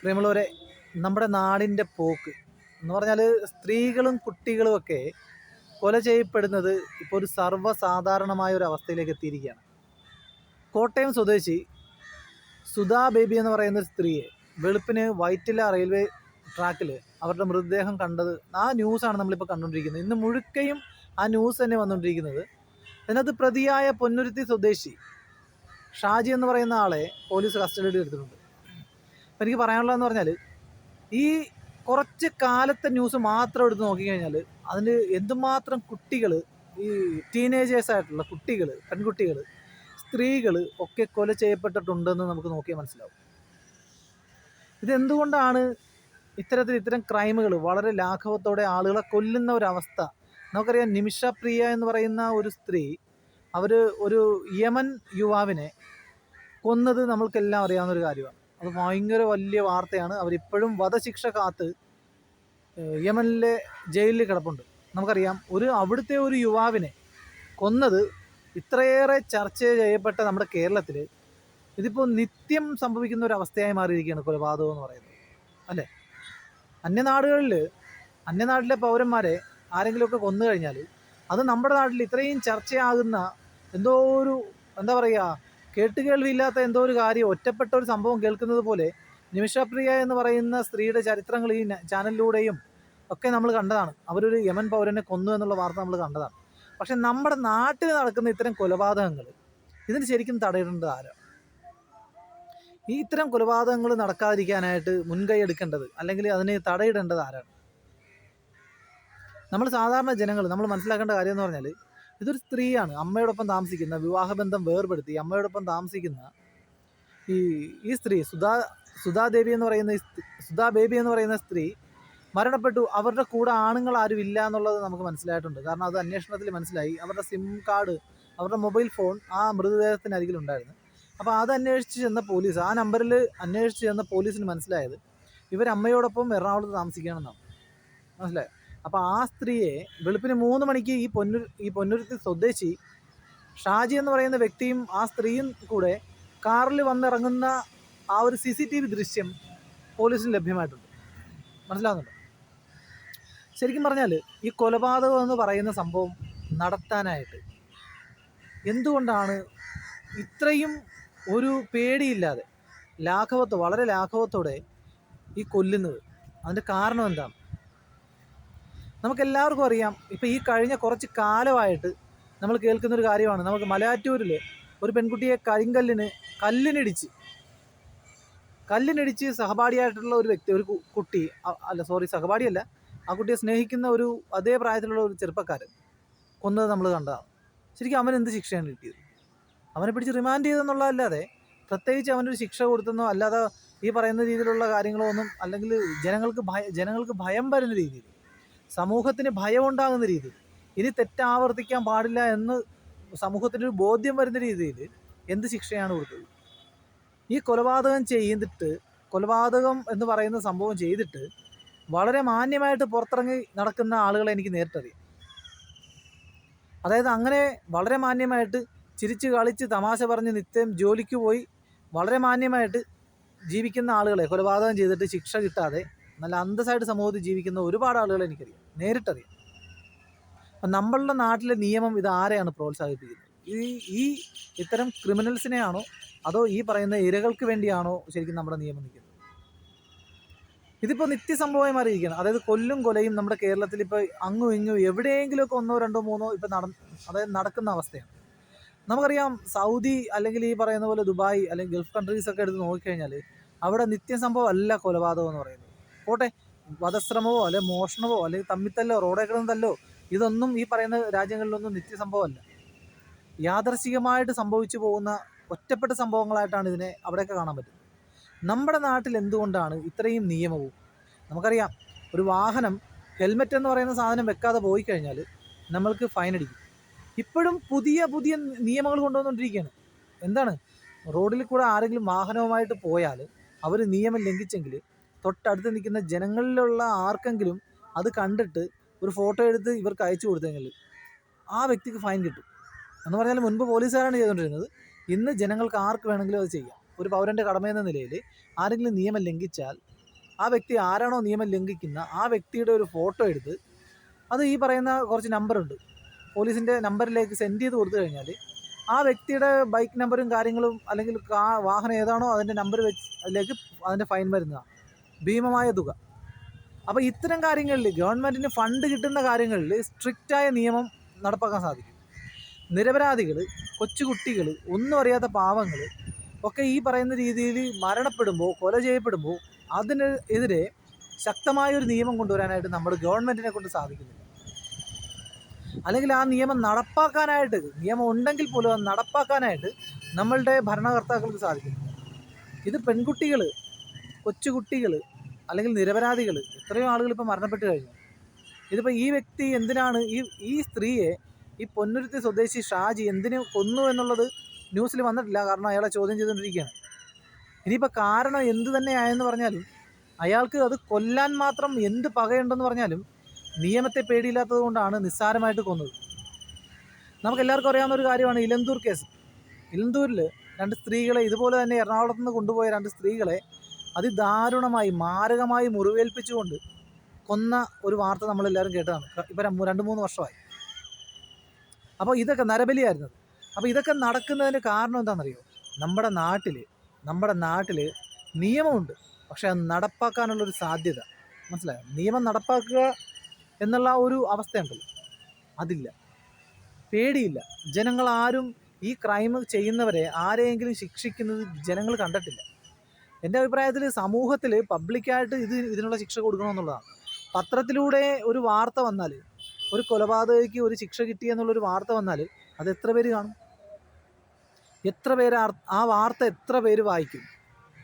പ്രിയമുള്ളവരെ, നമ്മുടെ നാടിൻ്റെ പോക്ക് എന്ന് പറഞ്ഞാൽ സ്ത്രീകളും കുട്ടികളുമൊക്കെ കൊല ചെയ്യപ്പെടുന്നത് ഇപ്പോൾ ഒരു സർവ്വസാധാരണമായ ഒരു അവസ്ഥയിലേക്ക് എത്തിയിരിക്കുകയാണ്. കോട്ടയം സ്വദേശി സുധാ ബേബി എന്ന് പറയുന്ന ഒരു സ്ത്രീയെ വെളുപ്പിന് വൈറ്റില റെയിൽവേ ട്രാക്കിൽ അവരുടെ മൃതദേഹം കണ്ടത്, ആ ന്യൂസാണ് നമ്മളിപ്പോൾ കണ്ടുകൊണ്ടിരിക്കുന്നത്. ഇന്ന് മുഴുക്കയും ആ ന്യൂസ് തന്നെ വന്നുകൊണ്ടിരിക്കുന്നത്. അതിനകത്ത് പ്രതിയായ പൊന്നുരുത്തി സ്വദേശി ഷാജി എന്ന് പറയുന്ന ആളെ പോലീസ് കസ്റ്റഡിയിൽ എടുത്തിട്ടുണ്ട്. അപ്പം എനിക്ക് പറയാനുള്ളതെന്ന് പറഞ്ഞാൽ, ഈ കുറച്ച് കാലത്തെ ന്യൂസ് മാത്രം എടുത്ത് നോക്കിക്കഴിഞ്ഞാൽ അതിന് എന്തുമാത്രം കുട്ടികൾ, ഈ ടീനേജേഴ്സായിട്ടുള്ള കുട്ടികൾ, പെൺകുട്ടികൾ, സ്ത്രീകൾ ഒക്കെ കൊല ചെയ്യപ്പെട്ടിട്ടുണ്ടെന്ന് നമുക്ക് നോക്കിയാൽ മനസ്സിലാവും. ഇതെന്തുകൊണ്ടാണ് ഇത്തരം ക്രൈമുകൾ വളരെ ലാഘവത്തോടെ ആളുകളെ കൊല്ലുന്ന ഒരവസ്ഥ? നമുക്കറിയാം, നിമിഷ പ്രിയ എന്ന് പറയുന്ന ഒരു സ്ത്രീ, അവർ ഒരു യമൻ യുവാവിനെ കൊന്നത് നമ്മൾക്കെല്ലാം അറിയാവുന്നൊരു കാര്യമാണ്. അത് ഭയങ്കര വലിയ വാർത്തയാണ്. അവരിപ്പോഴും വധശിക്ഷ കാത്ത് യമനിലെ ജയിലിൽ കിടപ്പുണ്ട്. നമുക്കറിയാം, അവിടുത്തെ ഒരു യുവാവിനെ കൊന്നത് ഇത്രയേറെ ചർച്ച ചെയ്യപ്പെട്ട നമ്മുടെ കേരളത്തിൽ ഇതിപ്പോൾ നിത്യം സംഭവിക്കുന്ന ഒരു അവസ്ഥയായി മാറിയിരിക്കുകയാണ് കൊലപാതകം എന്ന് പറയുന്നത്, അല്ലേ? അന്യനാട്ടിലെ പൗരന്മാരെ ആരെങ്കിലുമൊക്കെ കൊന്നു കഴിഞ്ഞാൽ അത് നമ്മുടെ നാട്ടിൽ ഇത്രയും ചർച്ചയാകുന്ന എന്തോ ഒരു, എന്താ പറയുക, കേട്ടുകേൾവിയില്ലാത്ത എന്തോ ഒരു കാര്യം, ഒറ്റപ്പെട്ട ഒരു സംഭവം കേൾക്കുന്നത് പോലെ നിമിഷപ്രിയ എന്ന് പറയുന്ന സ്ത്രീയുടെ ചരിത്രങ്ങൾ ഈ ചാനലിലൂടെയും ഒക്കെ നമ്മൾ കണ്ടതാണ്. അവരൊരു യമൻ പൗരനെ കൊന്നു എന്നുള്ള വാർത്ത നമ്മൾ കണ്ടതാണ്. പക്ഷെ നമ്മുടെ നാട്ടിൽ നടക്കുന്ന ഇത്തരം കൊലപാതകങ്ങൾ, ഇതിന് ശരിക്കും തടയിടേണ്ടത് ആരാണ്? ഇത്തരം കൊലപാതകങ്ങൾ നടക്കാതിരിക്കാനായിട്ട് മുൻകൈ എടുക്കേണ്ടത്, അല്ലെങ്കിൽ അതിനെ തടയിടേണ്ടത് ആരാണ്? നമ്മൾ സാധാരണ ജനങ്ങൾ നമ്മൾ മനസ്സിലാക്കേണ്ട കാര്യം എന്ന് പറഞ്ഞാൽ, ഇതൊരു സ്ത്രീയാണ്, അമ്മയോടൊപ്പം താമസിക്കുന്ന, വിവാഹബന്ധം വേർപെടുത്തി അമ്മയോടൊപ്പം താമസിക്കുന്ന ഈ സ്ത്രീ സുധാ ബേബി എന്ന് പറയുന്ന സ്ത്രീ മരണപ്പെട്ടു. അവരുടെ കൂടെ ആണുങ്ങൾ ആരും ഇല്ല എന്നുള്ളത് നമുക്ക് മനസ്സിലായിട്ടുണ്ട്. കാരണം അത് അന്വേഷണത്തിൽ മനസ്സിലായി. അവരുടെ സിം കാർഡ്, അവരുടെ മൊബൈൽ ഫോൺ ആ മൃതദേഹത്തിനരികിലുണ്ടായിരുന്നു. അപ്പോൾ അത് അന്വേഷിച്ച് ചെന്ന പോലീസ്, ആ നമ്പറിൽ അന്വേഷിച്ച് ചെന്ന പോലീസിന് മനസ്സിലായത് ഇവരമ്മയോടൊപ്പം എറണാകുളത്ത് താമസിക്കുകയാണെന്നാണ്. മനസ്സിലായോ? അപ്പോൾ ആ സ്ത്രീയെ വെളുപ്പിന് 3 മണിക്ക് ഈ പൊന്നുരുത്തി സ്വദേശി ഷാജി എന്ന് പറയുന്ന വ്യക്തിയും ആ സ്ത്രീയും കൂടെ കാറിൽ വന്നിറങ്ങുന്ന ആ ഒരു CCTV ദൃശ്യം പോലീസിന് ലഭ്യമായിട്ടുണ്ട്. മനസ്സിലാകുന്നുണ്ടോ? ശരിക്കും പറഞ്ഞാൽ ഈ കൊലപാതകം എന്ന് പറയുന്ന സംഭവം നടത്താനായിട്ട് എന്തുകൊണ്ടാണ് ഇത്രയും ഒരു പേടിയില്ലാതെ വളരെ ലാഘവത്തോടെ ഈ കൊല്ലുന്നത്? അതിൻ്റെ കാരണം എന്താണ്? നമുക്കെല്ലാവർക്കും അറിയാം. ഇപ്പോൾ ഈ കഴിഞ്ഞ കുറച്ച് കാലമായിട്ട് നമ്മൾ കേൾക്കുന്നൊരു കാര്യമാണ്. നമുക്ക് മലയാറ്റൂരിൽ ഒരു പെൺകുട്ടിയെ കല്ലിനിടിച്ച് സഹപാഠിയായിട്ടുള്ള ഒരു വ്യക്തി, ഒരു കുട്ടി, സഹപാഠിയല്ല, ആ കുട്ടിയെ സ്നേഹിക്കുന്ന അതേ പ്രായത്തിലുള്ള ഒരു ചെറുപ്പക്കാരൻ കൊന്നത് നമ്മൾ കണ്ടതാണ്. ശരിക്കും അവൻ എന്ത് ശിക്ഷയാണ് കിട്ടിയത്? അവനെ പിടിച്ച് റിമാൻഡ് ചെയ്തെന്നുള്ളതല്ലാതെ പ്രത്യേകിച്ച് അവനൊരു ശിക്ഷ കൊടുത്തെന്നോ, അല്ലാതെ ഈ പറയുന്ന രീതിയിലുള്ള കാര്യങ്ങളോ ഒന്നും, അല്ലെങ്കിൽ ജനങ്ങൾക്ക് ഭയം വരുന്ന രീതിയിൽ, സമൂഹത്തിന് ഭയം ഉണ്ടാകുന്ന രീതിയിൽ, ഇനി തെറ്റാവർത്തിക്കാൻ പാടില്ല എന്ന് സമൂഹത്തിനൊരു ബോധ്യം വരുന്ന രീതിയിൽ എന്ത് ശിക്ഷയാണ് കൊടുത്തത്? ഈ കൊലപാതകം എന്ന് പറയുന്ന സംഭവം ചെയ്തിട്ട് വളരെ മാന്യമായിട്ട് പുറത്തിറങ്ങി നടക്കുന്ന ആളുകളെ എനിക്ക് നേരിട്ടറിയാം. അതായത് അങ്ങനെ വളരെ മാന്യമായിട്ട് ചിരിച്ച് കളിച്ച് തമാശ പറഞ്ഞ് നിത്യം ജോലിക്ക് പോയി വളരെ മാന്യമായിട്ട് ജീവിക്കുന്ന ആളുകളെ കൊലപാതകം ചെയ്തിട്ട് ശിക്ഷ കിട്ടാതെ നല്ല അന്തസ്സായിട്ട് സമൂഹത്തിൽ ജീവിക്കുന്ന ഒരുപാട് ആളുകളെ എനിക്കറിയാം, നേരിട്ടറിയാം. അപ്പം നമ്മളുടെ നാട്ടിലെ നിയമം ഇത് ആരെയാണ് പ്രോത്സാഹിപ്പിക്കുന്നത്? ഈ ഇത്തരം ക്രിമിനൽസിനെയാണോ, അതോ ഈ പറയുന്ന ഇരകൾക്ക് വേണ്ടിയാണോ ശരിക്കും നമ്മുടെ നിയമം നിൽക്കുന്നത്? ഇതിപ്പോൾ നിത്യസംഭവമായി മാറിയിരിക്കുകയാണ്. അതായത് കൊല്ലും കൊലയും നമ്മുടെ കേരളത്തിൽ ഇപ്പോൾ അങ്ങും ഇങ്ങും എവിടെയെങ്കിലുമൊക്കെ 1, 2, 3 ഇപ്പം നടക്കുന്ന അവസ്ഥയാണ്. നമുക്കറിയാം, സൗദി അല്ലെങ്കിൽ ഈ പറയുന്ന പോലെ ദുബായ് അല്ലെങ്കിൽ ഗൾഫ് കൺട്രീസൊക്കെ എടുത്ത് നോക്കിക്കഴിഞ്ഞാൽ അവിടെ നിത്യസംഭവം അല്ല കൊലപാതകം എന്ന് പറയുന്നത്. പോട്ടെ, വധശ്രമമോ അല്ലെങ്കിൽ മോഷണമോ അല്ലെങ്കിൽ തമ്മിത്തല്ലോ റോഡേ കിടന്നതല്ലോ, ഇതൊന്നും ഈ പറയുന്ന രാജ്യങ്ങളിലൊന്നും നിത്യസംഭവമല്ല. യാദർശികമായിട്ട് സംഭവിച്ചു പോകുന്ന ഒറ്റപ്പെട്ട സംഭവങ്ങളായിട്ടാണ് ഇതിനെ അവിടെയൊക്കെ കാണാൻ പറ്റുന്നത്. നമ്മുടെ നാട്ടിൽ എന്തുകൊണ്ടാണ് ഇത്രയും നിയമവും? നമുക്കറിയാം, ഒരു വാഹനം ഹെൽമെറ്റ് എന്ന് പറയുന്ന സാധനം വെക്കാതെ പോയി കഴിഞ്ഞാൽ നമ്മൾക്ക് ഫൈൻ അടിക്കും. ഇപ്പോഴും പുതിയ നിയമങ്ങൾ കൊണ്ടുവന്നുകൊണ്ടിരിക്കുകയാണ്. എന്താണ്? റോഡിൽ കൂടെ ആരെങ്കിലും വാഹനവുമായിട്ട് പോയാൽ അവർ നിയമം ലംഘിച്ചെങ്കിൽ തൊട്ടടുത്ത് നിൽക്കുന്ന ജനങ്ങളിലുള്ള ആർക്കെങ്കിലും അത് കണ്ടിട്ട് ഒരു ഫോട്ടോ എടുത്ത് ഇവർക്ക് അയച്ചു കൊടുത്തെങ്കിൽ ആ വ്യക്തിക്ക് ഫൈൻ കിട്ടും. എന്ന് പറഞ്ഞാൽ മുൻപ് പോലീസുകാരാണ് ചെയ്തുകൊണ്ടിരുന്നത്, ഇന്ന് ജനങ്ങൾക്ക് ആർക്ക് വേണമെങ്കിലും അത് ചെയ്യാം. ഒരു പൗരൻ്റെ കടമയെന്ന നിലയിൽ ആരെങ്കിലും നിയമം ലംഘിച്ചാൽ ആ വ്യക്തി ആരാണോ നിയമം ലംഘിക്കുന്ന ആ വ്യക്തിയുടെ ഒരു ഫോട്ടോ എടുത്ത് അത് ഈ പറയുന്ന കുറച്ച് നമ്പറുണ്ട്, പോലീസിൻ്റെ നമ്പറിലേക്ക് സെൻഡ് ചെയ്ത് കൊടുത്തു കഴിഞ്ഞാൽ ആ വ്യക്തിയുടെ ബൈക്ക് നമ്പറും കാര്യങ്ങളും അല്ലെങ്കിൽ വാഹനം ഏതാണോ അതിൻ്റെ നമ്പർ വെച്ച് അതിലേക്ക് അതിൻ്റെ ഫൈൻ വരുന്നതാണ്, ഭീമമായ തുക. അപ്പോൾ ഇത്തരം കാര്യങ്ങളിൽ ഗവൺമെൻറ്റിന് ഫണ്ട് കിട്ടുന്ന കാര്യങ്ങളിൽ സ്ട്രിക്റ്റായ നിയമം നടപ്പാക്കാൻ സാധിക്കും. നിരപരാധികൾ, കൊച്ചുകുട്ടികൾ, ഒന്നും അറിയാത്ത പാവങ്ങൾ ഒക്കെ ഈ പറയുന്ന രീതിയിൽ മരണപ്പെടുമ്പോൾ, കൊല ചെയ്യപ്പെടുമ്പോൾ അതിനെതിരെ ശക്തമായൊരു നിയമം കൊണ്ടുവരാനായിട്ട് നമ്മുടെ ഗവൺമെൻറ്റിനെ കൊണ്ട് സാധിക്കുന്നില്ല. അല്ലെങ്കിൽ ആ നിയമം നടപ്പാക്കാനായിട്ട്, നിയമം ഉണ്ടെങ്കിൽ പോലും അത് നടപ്പാക്കാനായിട്ട് നമ്മളുടെ ഭരണകർത്താക്കൾക്ക് സാധിക്കുന്നില്ല. ഇത് പെൺകുട്ടികൾ, കൊച്ചുകുട്ടികൾ അല്ലെങ്കിൽ നിരപരാധികൾ, എത്രയോ ആളുകൾ ഇപ്പോൾ മരണപ്പെട്ട് കഴിഞ്ഞു. ഇതിപ്പോൾ ഈ വ്യക്തി എന്തിനാണ് ഈ സ്ത്രീയെ, ഈ പൊന്നുരുത്തി സ്വദേശി ഷാജി എന്തിനു കൊന്നു എന്നുള്ളത് ന്യൂസിൽ വന്നിട്ടില്ല. കാരണം അയാളെ ചോദ്യം ചെയ്തുകൊണ്ടിരിക്കുകയാണ്. ഇനിയിപ്പോൾ കാരണം എന്ത് തന്നെയായെന്ന് പറഞ്ഞാലും അയാൾക്ക് അത് കൊല്ലാൻ മാത്രം എന്ത് പകയുണ്ടെന്ന് പറഞ്ഞാലും നിയമത്തെ പേടിയില്ലാത്തത് കൊണ്ടാണ് നിസ്സാരമായിട്ട് കൊന്നത്. നമുക്കെല്ലാവർക്കും അറിയാവുന്ന ഒരു കാര്യമാണ് ഇലന്തൂർ കേസ്. ഇലന്തൂരിൽ 2 സ്ത്രീകളെ ഇതുപോലെ തന്നെ എറണാകുളത്ത് നിന്ന് കൊണ്ടുപോയ 2 സ്ത്രീകളെ അതിദാരുണമായി മാരകമായി മുറിവേൽപ്പിച്ചുകൊണ്ട് കൊന്ന ഒരു വാർത്ത നമ്മളെല്ലാവരും കേട്ടതാണ്. ഇപ്പോൾ 2-3 വർഷമായി. അപ്പോൾ ഇതൊക്കെ നരബലിയായിരുന്നത്. അപ്പോൾ ഇതൊക്കെ നടക്കുന്നതിന് കാരണം എന്താണെന്നറിയോ? നമ്മുടെ നാട്ടിൽ നിയമമുണ്ട്, പക്ഷേ അത് നടപ്പാക്കാനുള്ളൊരു സാധ്യത, മനസ്സിലായോ? നിയമം നടപ്പാക്കുക എന്നുള്ള ഒരു അവസ്ഥയുണ്ടല്ലോ, അതില്ല, പേടിയില്ല. ജനങ്ങളാരും ഈ ക്രൈം ചെയ്യുന്നവരെ ആരെയെങ്കിലും ശിക്ഷിക്കുന്നത് ജനങ്ങൾ കണ്ടിട്ടില്ല. എൻ്റെ അഭിപ്രായത്തിൽ സമൂഹത്തിൽ പബ്ലിക്കായിട്ട് ഇതിനുള്ള ശിക്ഷ കൊടുക്കണമെന്നുള്ളതാണ്. പത്രത്തിലൂടെ ഒരു വാർത്ത വന്നാൽ, ഒരു കൊലപാതകയ്ക്ക് ഒരു ശിക്ഷ കിട്ടിയെന്നുള്ളൊരു വാർത്ത വന്നാൽ അത് എത്ര പേര് കാണും? എത്ര പേര് ആ വാർത്ത എത്ര പേര് വായിക്കും?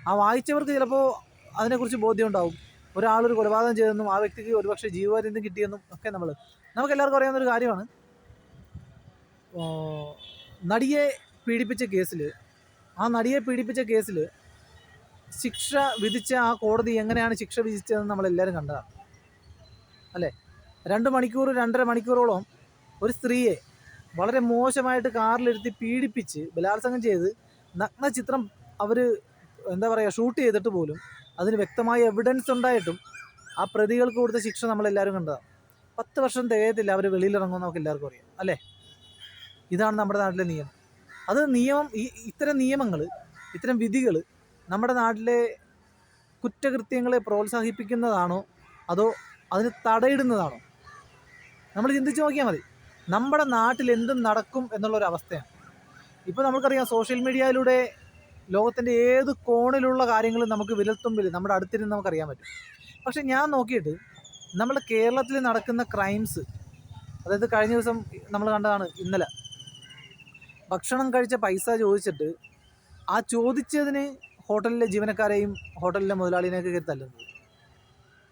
ആ വായിച്ചവർക്ക് ചിലപ്പോൾ അതിനെക്കുറിച്ച് ബോധ്യം ഉണ്ടാവും. ഒരാളൊരു കൊലപാതകം ചെയ്തെന്നും ആ വ്യക്തിക്ക് ഒരുപക്ഷെ ജീവപര്യന്തം കിട്ടിയെന്നും ഒക്കെ നമുക്കെല്ലാവർക്കും അറിയാവുന്നൊരു കാര്യമാണ്. നടിയെ പീഡിപ്പിച്ച കേസിൽ ശിക്ഷ വിധിച്ച ആ കോടതി എങ്ങനെയാണ് ശിക്ഷ വിധിച്ചതെന്ന് നമ്മളെല്ലാവരും കണ്ടതാണ് അല്ലേ? 2 മണിക്കൂർ 2.5 മണിക്കൂറോളം ഒരു സ്ത്രീയെ വളരെ മോശമായിട്ട് കാറിലിരുത്തി പീഡിപ്പിച്ച് ബലാത്സംഗം ചെയ്ത് നഗ്ന ചിത്രം അവർ ഷൂട്ട് ചെയ്തിട്ട് പോലും അതിന് വ്യക്തമായ എവിഡൻസ് ഉണ്ടായിട്ടും ആ പ്രതികൾക്ക് കൊടുത്ത ശിക്ഷ നമ്മളെല്ലാവരും കണ്ടതാണ്. 10 വർഷം തികയത്തില്ല അവർ വെളിയിലിറങ്ങുമെന്ന് നമുക്ക് എല്ലാവർക്കും അറിയാം അല്ലേ? ഇതാണ് നമ്മുടെ നാട്ടിലെ നിയമം. ഇത്തരം നിയമങ്ങൾ, ഇത്തരം വിധികൾ നമ്മുടെ നാട്ടിലെ കുറ്റകൃത്യങ്ങളെ പ്രോത്സാഹിപ്പിക്കുന്നതാണോ അതോ അതിന് തടയിടുന്നതാണോ? നമ്മൾ ചിന്തിച്ച് നോക്കിയാൽ മതി. നമ്മുടെ നാട്ടിൽ എന്തും നടക്കും എന്നുള്ളൊരവസ്ഥയാണ്. ഇപ്പോൾ നമുക്കറിയാം, സോഷ്യൽ മീഡിയയിലൂടെ ലോകത്തിൻ്റെ ഏത് കോണിലുള്ള കാര്യങ്ങളും നമുക്ക് വിരൽത്തുമ്പിൽ നമ്മുടെ അടുത്തിരുന്ന് നമുക്കറിയാൻ പറ്റും. പക്ഷെ ഞാൻ നോക്കിയിട്ട് നമ്മുടെ കേരളത്തിൽ നടക്കുന്ന ക്രൈംസ്, അതായത് കഴിഞ്ഞ ദിവസം നമ്മൾ കണ്ടതാണ്, ഇന്നലെ ഭക്ഷണം കഴിച്ച പൈസ ചോദിച്ചിട്ട് ആ ചോദിച്ചതിന് ഹോട്ടലിലെ ജീവനക്കാരെയും ഹോട്ടലിലെ മുതലാളിനെയൊക്കെ കയറി തല്ലുന്നത്.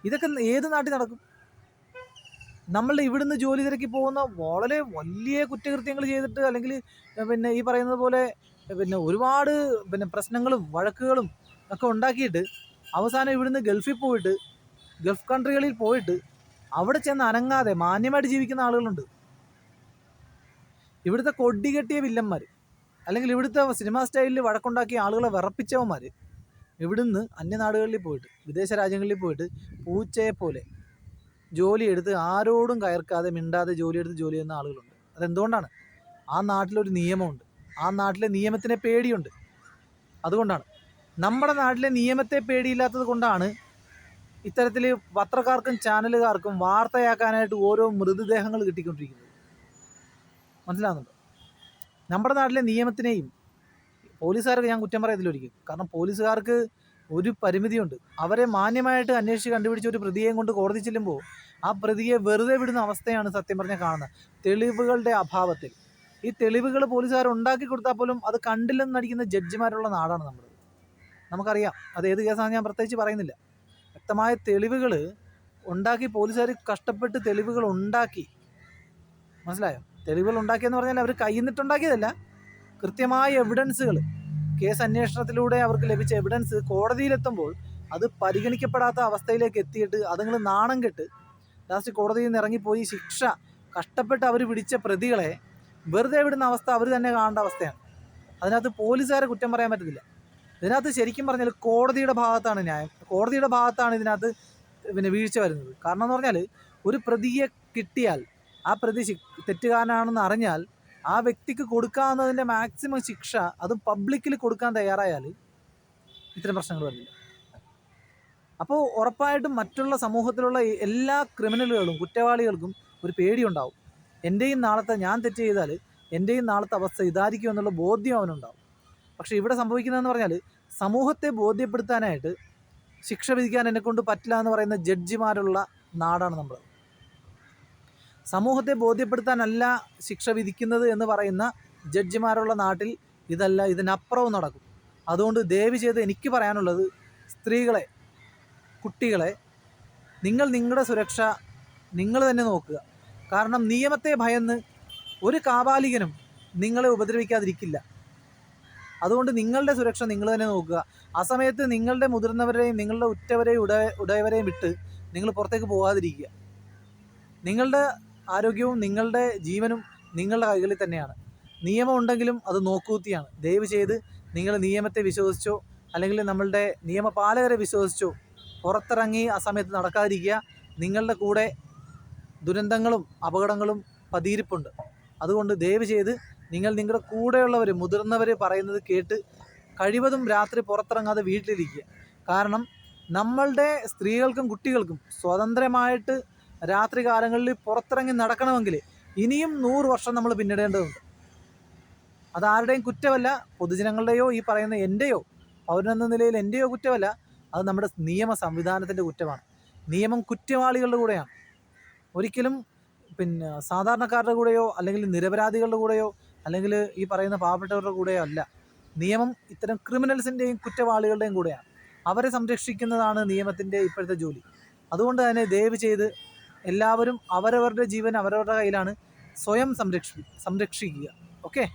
ഇതൊക്കെ ഏത് നാട്ടിൽ നടക്കും? നമ്മളുടെ ഇവിടുന്ന് ജോലി തിരക്കി പോകുന്ന വളരെ വലിയ കുറ്റകൃത്യങ്ങൾ ചെയ്തിട്ട്, അല്ലെങ്കിൽ ഈ പറയുന്നത് പോലെ ഒരുപാട് പ്രശ്നങ്ങളും വഴക്കുകളും ഒക്കെ ഉണ്ടാക്കിയിട്ട് അവസാനം ഇവിടുന്ന് ഗൾഫ് കൺട്രികളിൽ പോയിട്ട് അവിടെ ചെന്ന് അനങ്ങാതെ മാന്യമായിട്ട് ജീവിക്കുന്ന ആളുകളുണ്ട്. ഇവിടുത്തെ കൊടികെട്ടിയ വില്ലന്മാർ, അല്ലെങ്കിൽ ഇവിടുത്തെ സിനിമാ സ്റ്റൈലിൽ വഴക്കുണ്ടാക്കിയ ആളുകളെ വിറപ്പിച്ചവന്മാർ ഇവിടുന്ന് അന്യനാടുകളിൽ പോയിട്ട്, വിദേശ രാജ്യങ്ങളിൽ പോയിട്ട് പൂച്ചയെ പോലെ ജോലിയെടുത്ത് ആരോടും കയർക്കാതെ മിണ്ടാതെ ജോലി ചെയ്യുന്ന ആളുകളുണ്ട്. അതെന്തുകൊണ്ടാണ്? ആ നാട്ടിലൊരു നിയമമുണ്ട്, ആ നാട്ടിലെ നിയമത്തിനെ പേടിയുണ്ട്. അതുകൊണ്ടാണ്. നമ്മുടെ നാട്ടിലെ നിയമത്തെ പേടിയില്ലാത്തത് കൊണ്ടാണ് ഇത്തരത്തിൽ പത്രക്കാർക്കും ചാനലുകാർക്കും വാർത്തയാക്കാനായിട്ട് ഓരോ മൃതദേഹങ്ങൾ കിട്ടിക്കൊണ്ടിരിക്കുന്നത്. മനസ്സിലാകുന്നുണ്ടോ? നമ്മുടെ നാട്ടിലെ നിയമത്തിനെയും പോലീസുകാർക്ക് ഞാൻ കുറ്റം പറയത്തിലൊരിക്കും. കാരണം പോലീസുകാർക്ക് ഒരു പരിമിതിയുണ്ട്. അവരെ മാന്യമായിട്ട് അന്വേഷിച്ച് കണ്ടുപിടിച്ച ഒരു പ്രതിയെയും കൊണ്ട് കോടതി ചെല്ലുമ്പോൾ ആ പ്രതിയെ വെറുതെ വിടുന്ന അവസ്ഥയാണ് സത്യം പറഞ്ഞാൽ കാണുന്നത്, തെളിവുകളുടെ അഭാവത്തിൽ. ഈ തെളിവുകൾ പോലീസുകാർ ഉണ്ടാക്കി കൊടുത്താൽ പോലും അത് കണ്ടില്ലെന്ന് നടിക്കുന്ന ജഡ്ജിമാരുള്ള നാടാണ് നമ്മുടെ. നമുക്കറിയാം അത് ഏത് കേസാണെന്ന് ഞാൻ പ്രത്യേകിച്ച് പറയുന്നില്ല. വ്യക്തമായ തെളിവുകൾ ഉണ്ടാക്കി പോലീസുകാർ കഷ്ടപ്പെട്ട് തെളിവുകൾ ഉണ്ടാക്കി, മനസ്സിലായോ? തെളിവുകൾ ഉണ്ടാക്കിയെന്ന് പറഞ്ഞാൽ അവർ കയ്യിൽ നിന്നിട്ടുണ്ടാക്കിയതല്ല, കൃത്യമായ എവിഡൻസുകൾ, കേസ് അന്വേഷണത്തിലൂടെ അവർക്ക് ലഭിച്ച എവിഡൻസ് കോടതിയിലെത്തുമ്പോൾ അത് പരിഗണിക്കപ്പെടാത്ത അവസ്ഥയിലേക്ക് എത്തിയിട്ട് അതുങ്ങൾ നാണം കെട്ട് ലാസ്റ്റ് കോടതിയിൽ നിന്ന് ഇറങ്ങിപ്പോയി ശിക്ഷ കഷ്ടപ്പെട്ട് അവർ പിടിച്ച പ്രതികളെ വെറുതെ വിടുന്ന അവസ്ഥ അവർ തന്നെ കാണേണ്ട അവസ്ഥയാണ്. അതിനകത്ത് പോലീസുകാരെ കുറ്റം പറയാൻ പറ്റത്തില്ല. ഇതിനകത്ത് ശരിക്കും പറഞ്ഞാൽ കോടതിയുടെ ഭാഗത്താണ് ന്യായം, കോടതിയുടെ ഭാഗത്താണ് ഇതിനകത്ത് വീഴ്ച വരുന്നത്. കാരണം എന്ന് പറഞ്ഞാൽ ഒരു പ്രതിയെ കിട്ടിയാൽ ആ പ്രതി തെറ്റുകാരനാണെന്ന് അറിഞ്ഞാൽ ആ വ്യക്തിക്ക് കൊടുക്കാവുന്നതിൻ്റെ മാക്സിമം ശിക്ഷ അതും പബ്ലിക്കിൽ കൊടുക്കാൻ തയ്യാറായാൽ ഇത്തരം പ്രശ്നങ്ങൾ വരില്ല. അപ്പോൾ ഉറപ്പായിട്ടും മറ്റുള്ള സമൂഹത്തിലുള്ള എല്ലാ ക്രിമിനലുകളും കുറ്റവാളികൾക്കും ഒരു പേടിയുണ്ടാവും. എൻ്റെയും നാളത്തെ ഞാൻ തെറ്റ് ചെയ്താൽ എൻ്റെയും നാളത്തെ അവസ്ഥ ഇതായിരിക്കും എന്നുള്ള ബോധ്യം അവനുണ്ടാവും. പക്ഷേ ഇവിടെ സംഭവിക്കുന്നതെന്ന് പറഞ്ഞാൽ സമൂഹത്തെ ബോധ്യപ്പെടുത്താനായിട്ട് ശിക്ഷ വിധിക്കാൻ എന്നെക്കൊണ്ട് പറ്റില്ല എന്ന് പറയുന്ന ജഡ്ജിമാരുള്ള നാടാണ് നമ്മൾ. സമൂഹത്തെ ബോധ്യപ്പെടുത്താനല്ല ശിക്ഷ വിധിക്കുന്നത് എന്ന് പറയുന്ന ജഡ്ജിമാരുള്ള നാട്ടിൽ ഇതല്ല, ഇതിനപ്പുറവും നടക്കും. അതുകൊണ്ട് ദയവ് ചെയ്ത് എനിക്ക് പറയാനുള്ളത്, സ്ത്രീകളെ, കുട്ടികളെ, നിങ്ങൾ നിങ്ങളുടെ സുരക്ഷ നിങ്ങൾ തന്നെ നോക്കുക. കാരണം നിയമത്തെ ഭയന്ന് ഒരു കാപാലികനും നിങ്ങളെ ഉപദ്രവിക്കാതിരിക്കില്ല. അതുകൊണ്ട് നിങ്ങളുടെ സുരക്ഷ നിങ്ങൾ തന്നെ നോക്കുക. ആ സമയത്ത് നിങ്ങളുടെ മുതിർന്നവരെയും നിങ്ങളുടെ ഉറ്റവരെയും ഉടയവരെയും വിട്ട് നിങ്ങൾ പുറത്തേക്ക് പോകാതിരിക്കുക. നിങ്ങളുടെ ആരോഗ്യവും നിങ്ങളുടെ ജീവനും നിങ്ങളുടെ കൈകളിൽ തന്നെയാണ്. നിയമം ഉണ്ടെങ്കിലും അത് നോക്കൂത്തിയാണ്. ദയവ് ചെയ്ത് നിങ്ങൾ നിയമത്തെ വിശ്വസിച്ചോ അല്ലെങ്കിൽ നമ്മളുടെ നിയമപാലകരെ വിശ്വസിച്ചോ പുറത്തിറങ്ങി ആ സമയത്ത് നടക്കാതിരിക്കുക. നിങ്ങളുടെ കൂടെ ദുരന്തങ്ങളും അപകടങ്ങളും പതിയിരിപ്പുണ്ട്. അതുകൊണ്ട് ദയവ് ചെയ്ത് നിങ്ങൾ നിങ്ങളുടെ കൂടെയുള്ളവർ, മുതിർന്നവർ പറയുന്നത് കേട്ട് കഴിവതും രാത്രി പുറത്തിറങ്ങാതെ വീട്ടിലിരിക്കുക. കാരണം നമ്മളുടെ സ്ത്രീകൾക്കും കുട്ടികൾക്കും സ്വതന്ത്രമായിട്ട് രാത്രി കാലങ്ങളിൽ പുറത്തിറങ്ങി നടക്കണമെങ്കിൽ ഇനിയും 100 വർഷം നമ്മൾ പിന്നിടേണ്ടതുണ്ട്. അതാരുടെയും കുറ്റമല്ല, പൊതുജനങ്ങളുടെയോ ഈ പറയുന്ന എൻ്റെയോ പൗരനെന്ന നിലയിൽ എൻ്റെയോ കുറ്റമല്ല, അത് നമ്മുടെ നിയമ സംവിധാനത്തിൻ്റെ കുറ്റമാണ്. നിയമം കുറ്റവാളികളുടെ കൂടെയാണ്, ഒരിക്കലും സാധാരണക്കാരുടെ കൂടെയോ അല്ലെങ്കിൽ നിരപരാധികളുടെ കൂടെയോ അല്ലെങ്കിൽ ഈ പറയുന്ന പാവപ്പെട്ടവരുടെ കൂടെയോ അല്ല. നിയമം ഇത്തരം ക്രിമിനൽസിൻ്റെയും കുറ്റവാളികളുടെയും കൂടെയാണ്. അവരെ സംരക്ഷിക്കുന്നതാണ് നിയമത്തിൻ്റെ ഇപ്പോഴത്തെ ജോലി. അതുകൊണ്ട് തന്നെ ദയവ് ചെയ്ത് എല്ലാവരും അവരവരുടെ ജീവൻ അവരവരുടെ കയ്യിലാണ്, സ്വയം സംരക്ഷിക്കുക. ഓക്കെ.